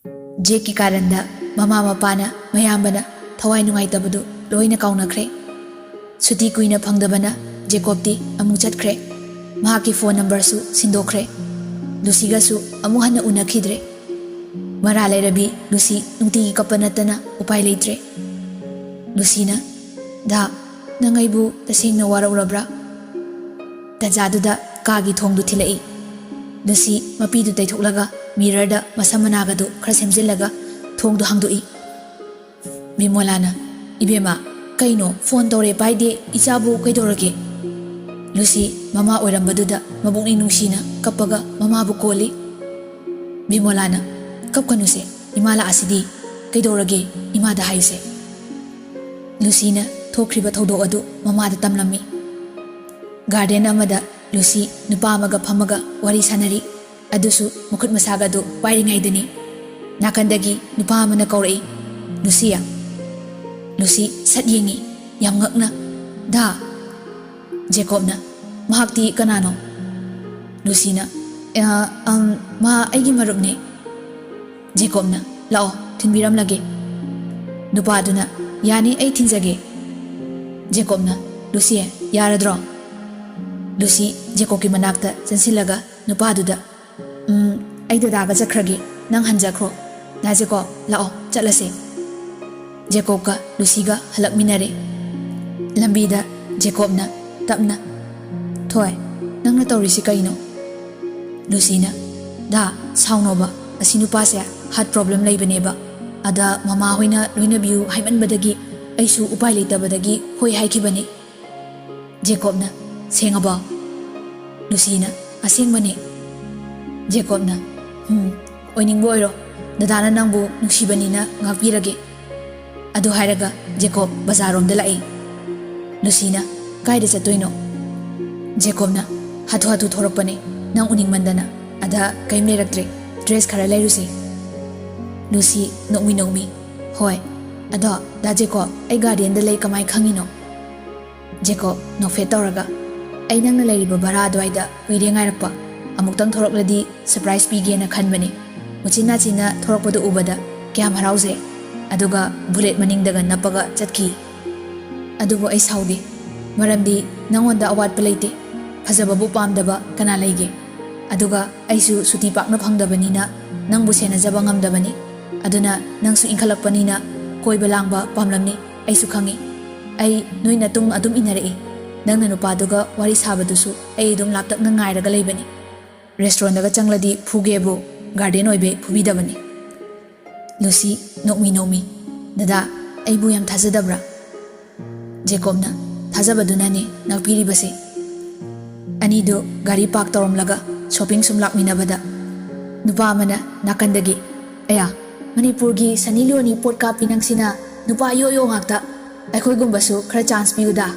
Jake Karanda, Mama Mapana, Mayambana, Thawai Nungaitabadu, Loina Kaunakre. Suti Queen of Pangdabana, Jacobdi, Amuchat Mahaki phone number su Sindokre. Lucy Gasu, Amuhana Unakidre. Marale Rabi, Lucy, Nuti Kapanatana, Upailetre. Lucina, Da, Nangaibu, the same no wara urabra. Tazaduda, Kagi Tong du Tilai. Lucy, Mapidu Taitulaga, Mirada, Masamanagadu, Krasemzilaga, Tong du Hangdui. Bimolana, Ibema, Kaino, Phone Dore Baide, Isabu, Kaidorage. Lucy, Mama Orambaduda, Mabuni Nushina, Kapaga, Mama Bukoli. Bimolana, Kapkanuse, Imala Asidi, Kaidorage, Imada Haise. Lucina, Thokriba Todo Adu, Mama the Tamlami. Garden Amada, Lucy, Nupamaga Pamaga, Wari Sanari, Adusu, Mukut Masagado, Biting Aidani. Nakandagi, Nupamana Kore, Lucia. Lucy, Satyingi, Yamgakna, Da. Jacobna, Mahakti Kanano. Lucina, Ma Aigi Marubne. Jacobna, Lao, Tinbiram Lage. Nupaduna, Yani 18 Zage. Jacobna, Lucia, Yaradro. Lucy, Jacoki Manakta, Sensilaga, Nupaduda. Aidadaga Zakragi, Nang Hanjakro. Naziko, Lao, Jalase. Jacobka, Luciga, Halak Minare. Lambida, Jacobna. Tapna, Toy, Nang Torisi Kaino. Lucina, Da, Saunoba, Asinupasya, had problem Labaneba. Ada Mama Huina, Luinabu, Hyman Badagi, Aisu Upailita Badagi, Hoi Haikibani. Jacobna, Singaba. Lucina, a singmani. Jacobna, Oining Boiro, the Dana Nambu, Nuxibanina, Ngapirage. Ado Hiraga, Jacob, Bazarom de la E. Lucina, Kaida sa Tuino. Jacobna, Hatu Thoropane, Nang Uning Mandana, Ada Kaim Leraktre, Dress Karalay Lucy. Lucy, no we know me. Hoy, Ada, Da Jacob, a guardian the lake Kamai Kangino. Jacob, no Fetoraga. I nang na lady Babara Dwaida, reading Irapa, Amuktan Torok Lady, surprise Piggy a Kanbani. Muchina China, Toropo de Ubada, Kiam Harause, Aduga, Bullet Maning Daga Napaga, Chatki. Adubo ay Saudi. Maramdi, Nangonda awat palate, Pazababu Pamdaba, Kanalege. Aduga, Aisu Sutipak no Pangdabanina, Nang Busena Zabangam Dabani, Aduna, Nang su Inkalakpanina, Koi Balangba, Pamlamni, Aisu Kangi. Ay, Noi Natum Adum Inare, Nang Nanupaduga, Waris Habadusu, Aidum Laptak Nangai Galabani. Restaurant Daga Changladi, Pugebo, Garden Oibe, Pubidabani. Lucy, no me. Dada, Aibuyam Tazadabra. Jacobna. Thazabadunani nagpiribase. Anido gari park toromlaga shopping sumlak minabada. Nupa amana nakandagi. Aya, Manipurgi sanilioni porka pinangsina nupa yo ngakta. Aikoy gumbasu khara chance piuda.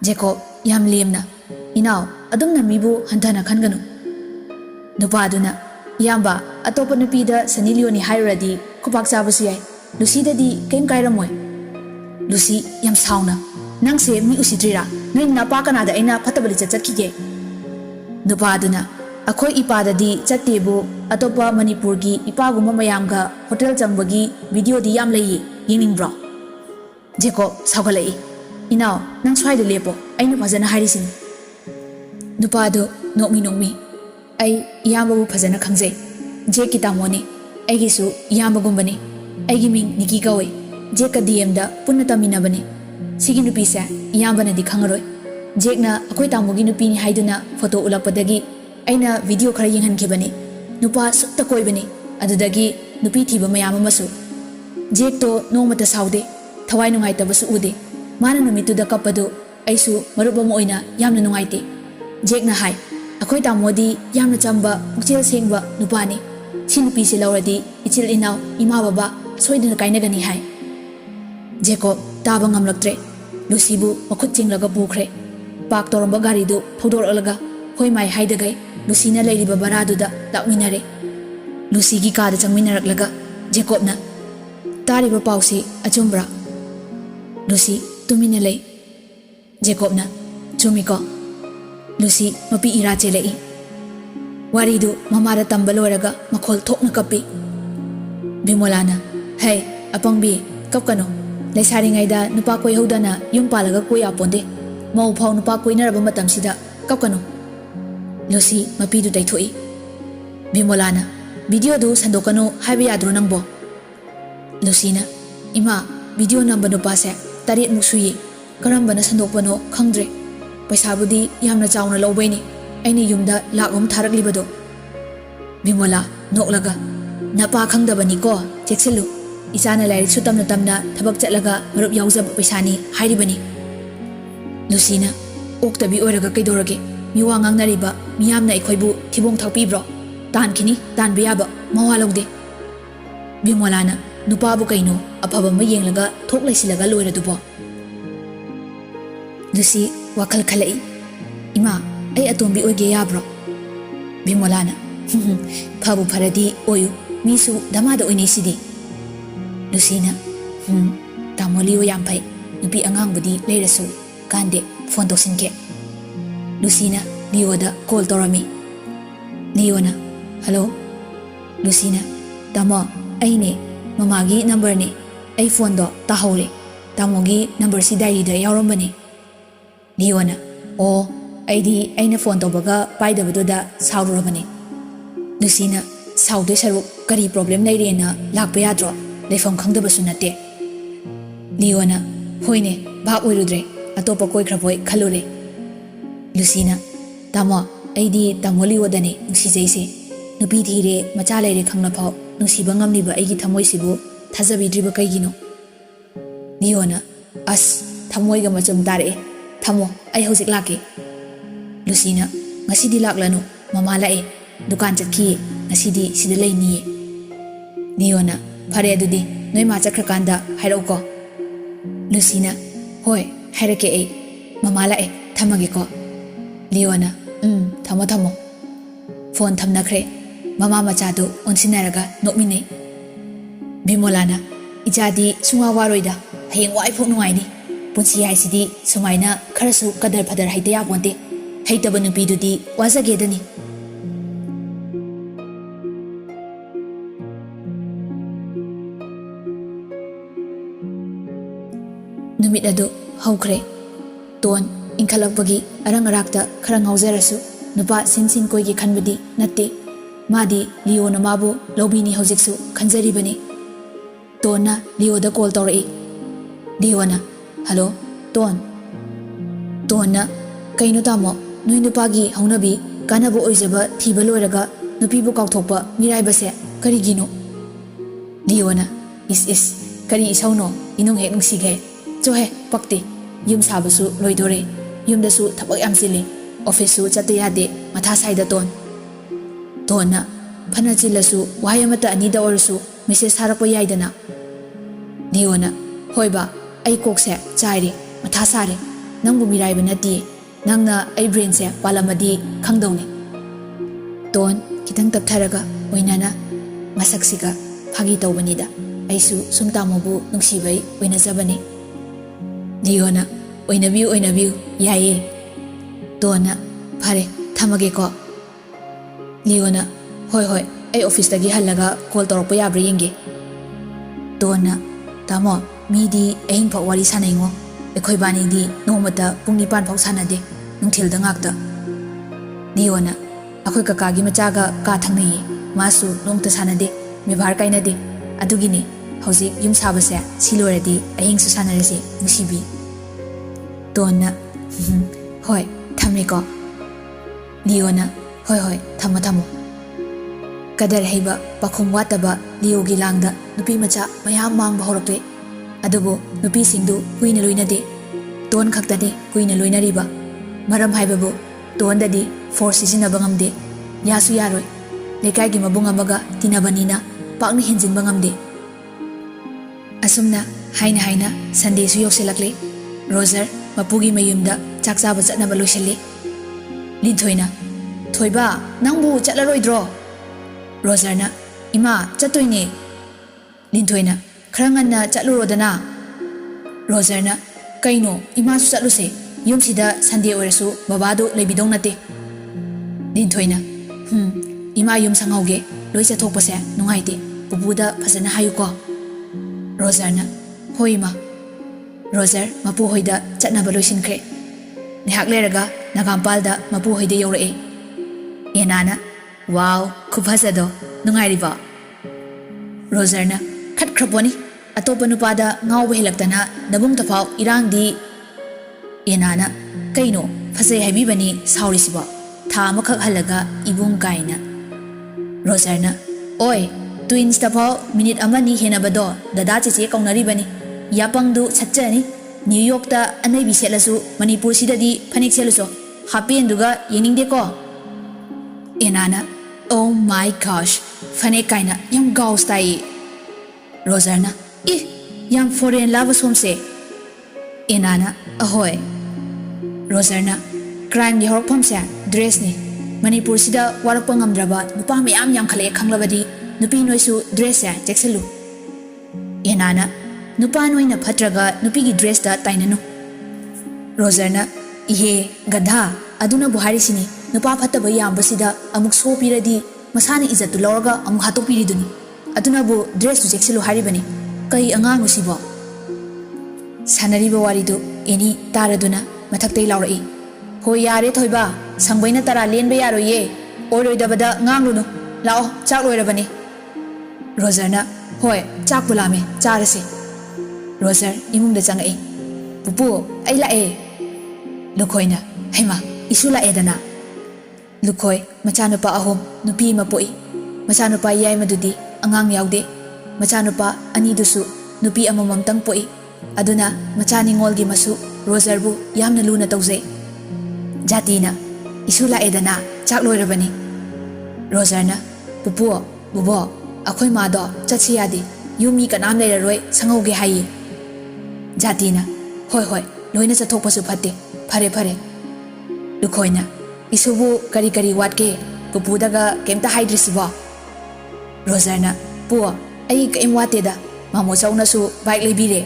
Jacob yam lemna. Inaw adum na mibu hantana khanganu. Nupa aduna yamba atopa nupida sanilioni hairadi kupak sabasu yai. Lucy dadi kaim kairamoy. Lucy yam sauna. Nang se mi usidrira, Noi Napaka Nada Ina Patabali Chatkige. Nupaduna, a koi ipada di Chatebu, Atopa Manipurgi, Ipaguma Mayamga, Hotel Jambagi, video di Yam Lay, Yiming Bra. Jacob Sagalay. Inaw, Nang Swai de Lepo, Aina Pazana Harisin. Nupado, no me. Ay Yamabu Pazana Kangze. Jake Tamoni, Agisu, Yamagumbani, Agiming Niki Gawe, Jaka DM da Punatamina Bani. Sigi nupi sa iyambana di khangaroi. Jake na akoi tamugi nupi ni haiduna photo ulapadagi aina video khara yenghankibani. Nupa sukta koibani adudagi nupi thiba mayam amasu. Jake to nongmata saude thawai nungaitabsu ude. Mana numituda kapadu aisu marubam oina yamna nungaite. Jake na hai akoi tamodi yamna chamba pukchel sengba nupani. Si nupi si lauradi ichil inaw ima baba soiduna kainagani hai. Jacob taba ngamlaktre. Lucybu makut chinglaga pukre. Park toromba garidu thudoralaga hoi mai haidagai Lucina leiriba baraduda lakminare. Lucy gi kada changminaraklaga Jacobna tariba pausi achumbra. Lucy tumina lei. Jacobna chumiko. Lucy mapi ira chelei. Waridu mamara tamba loiraga makhol thokna kapi. Bimolana, hey, apangbi, kapkano. Lesaringayda nupa koy hodana yung palaga koy aponde. Mau phau nupa koy naraba matamsida kapkano. Lucy mapidu daithoi. Bimolana, video do sandokano haiba yadro nangbo. Lucina, ima, video namba nupa se tarit musuyi. Karambana sandokpano khangdre. Paisabudi yamna chawna lawbaini. Aini yumda lakom tharak libado. Bimola, noklaga. Napa khangdabani ko, cheksilu. Isana lairik su tamna tamna thabak chatlaga marup yauzab paisani hairibani. Lucina, oktabi oraga kaidorage. Miwa ngangnariba miyamna ikhoibu thibong thakpibro. Tankini, tanbiyaba, mawalogde. Bimolana, nupabu kaino, apaba ma yenglaga thoklaisilaga loiradubo. Lucy, wakal khalai. Ima, ay atombi oige yabro. Bimolana, phabu pharadi oyu, misu damada oinisidi. Lucina, tamoliyo yampai, nupi angangbudi leirasu, kande, phone toksinke. Lucina, Leoda call torami. Leona, hello? Lucina, tamo, ay ne, mamagi number ne, ay phone do, tahore. Tamogi number si diary da yaurambani. Leona, oh, ay na phone to baga paidabado da saururabani. Lucina, saude saruk kari problem laire na lakpa yadro, leifam khangdabasu nate. Leona, hoine, bhag oirudre, atopa koi krapoi khalure. Lucina, tamo, aidi tamo Leodane, nungsijaise. Nupi thire, macha laire khangna phau, nungsiba ngamniba aigi thamoi sibu, thazabidriba kaigino. Leona, as, thamoiga machum tare. Thamo, ay hojik lake. Lucina, ngasidi laklanu, mama lae, dukan chatki, ngasidi sida laini. Leona, phare adudi, noi ma chakrakanda hairauko. Lucina, hoi, hairake e, mama lae, thamage ko. Leona, thamo. Phone thamnakre, mama machadu onsinaraga nokmine. Bimolana, ijadi sunga waroida, hayeng wai phok nungaini. Punsi haisidi sumaina kharasu kadar phadar haite ya bonte. Haitaba nupidudi wazagedani. Numit adu haukhre. Ton inkhalakpagi arang arakta khara ngaujarasu nupa sin koigi khanbadi natte. Madi Leona mabu lobini hojiksu khanjaribani. Tonna Leoda call tawrai. Leona, hello, Ton. Tonna, kaino tamo, noi nupagi haunabi, kanabu oizaba thiba loiraga, nupibu kaukthokpa miraibase, karigino. Leona, is, kari isauno, inung hek nungsighe. Chohe, pakti, yum sabasu loidore, yum dasu thabak yamsili, office chatte yade, matha saida Ton. Tonna, phana chilasu, wahayamata anida orasu, message harakpa yaidana. Leona, hoiba, ay kokse chairi matha sare nangbu miraiba nati nangna ay brain se palamadi khangdawni. Ton kitang taptharaga oinana masaksiga phagi tawbanida aisu sumtamobu nungsibai oinajabani. Leona, oinabiu yaye. Tonna, phare thamage ko. Leona, hoi ay office tagi halaga call torokpa yabra yenge. Tonna, tamo, midi ahing phak wari sanaingo. Ekhoi bani di nomata pung 9 phak sanade nungthil da ngakta. Leona, akhoi kakagi machaga ka thangnai masu nongta sanade mebhar kainade adugini hauji yum sabase siloradi ahing su sanarase nusibi. Tonna, hoi thamre ko. Leona, hoi thamo. Kadar haiba pakhum wataba Leogi langda nupi macha mayam mangba horakte. Adubo nupi singdu kuina loinade. Ton khaktade kuina loinariba. Maram haibabu ton dadi force sizinaba ngamde. Yasu yaroi. Lekai gi mabung amaga tinabanina pakni hinjinba ngamde. Asumna haina Sunday su yokselakle. Roger mapugi mayumda chakchaba chatnaba loiselle. Linthoina, thoiba nangbu chatlaroidro. Rogerna, ima chatoine. Linthoina, kharanganna chatlurodana. Rogerna, kaino ima su chatluse yumsida Sunday orasu babadu leibidong nate. Linthoina, ima yum sanghauge loi chathokpase nungaite pupuda phasana hayuko. Rogerna hoi ma. Roger mapu hoida chatnaba loisinkhre. Nihak leraga Nagampalda mapu hoide yore. Enana wow khubhasado nungairiba. Rogerna khat khraponi atopa nupada ngawbe helaktana nabung tafau irangdi. Enana kaino phasai haibibani saurisiba tha amakhak halaga ibung kaina. Rogerna oi twins tafau minute amani henabado dada cheche kaunaribani yapangdu chatchani New York ta anaibi selasu Manipur sidadi phanik seluso happy enduga yeningde ko. Enana oh my gosh phane kaina yam gaw style. Rogerna yang foreign love somse. Enana ahoy. Rogerna crime di horok phamse dress ni Manipur sida warak pangamdraba nupa mayam yang khale khanglabadi nupi noisu dress ya chekselu. Enana nupa noina phatraga nupi gi dress da tainanu. Rogerna ihe gadha aduna buhari sini nupa phataba yambasida amuk so piradi masani izatu lawraga amuk hato piriduni aduna bu dress tu chekselu haribani kai angang usibo. Sanariba waridu eni taraduna mathaktai lawrai. Hoi yare thoiba sangbaina tara lenba yaroye oroidabada nganglunu lao chak loirabani. Rogerna hoi chak bulame charase. Roger imungda changai. Pupu ai lae. Lukhoina haima isu lae dana. Lukhoi machanupa ahom nupi mapoi. Machanupa yai madudi angang yaude. Machanupa ani dusu nupi amamam tang poi. Aduna machani ngolgi masu Roger bu yamna luna tawzai. Jatina isu lae dana chak loirabani. Rogerna pupu bubo akhoi mado chatsi yadi yumi kanam leiraroi sangauge hayi. Jatina hoi hoi loina chathokpasu phatte phare phare. Lukhoina isubu kari kari watke pupudaga kemta haidrisibo. Rogerna puo ai kaim wateda mamo chaunasu bike leibire.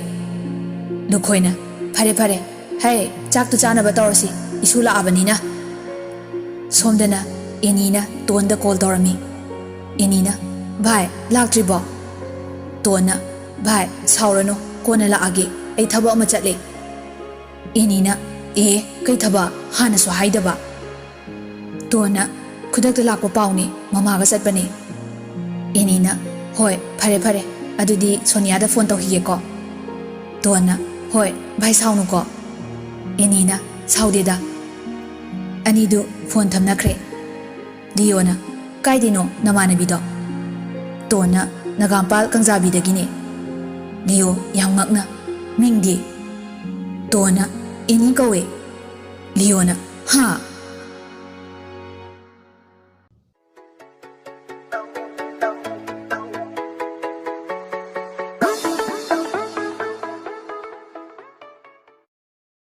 Lukhoina phare phare hai chak tu chana batawsi isu la abanina. Somdana enina tonda call torami. Enina bhai laktribo. Tona bhai saurano kona la age ai thaba ama chatle. Enina kai thaba hana so haidaba. Tona khudakta lakpa pauni mamaga chatpani. Enina hoi phare phare adudi Sonia da phone tawhiye ko. Tona hoi bhai saunu ko. Enina saudeda. Anidu phone thamnakre. Diona kaidino namanabido. Tona Nagampal Kangzabidagine. Dio yam ngakna mingdi. Tona eni kawe. Liona ha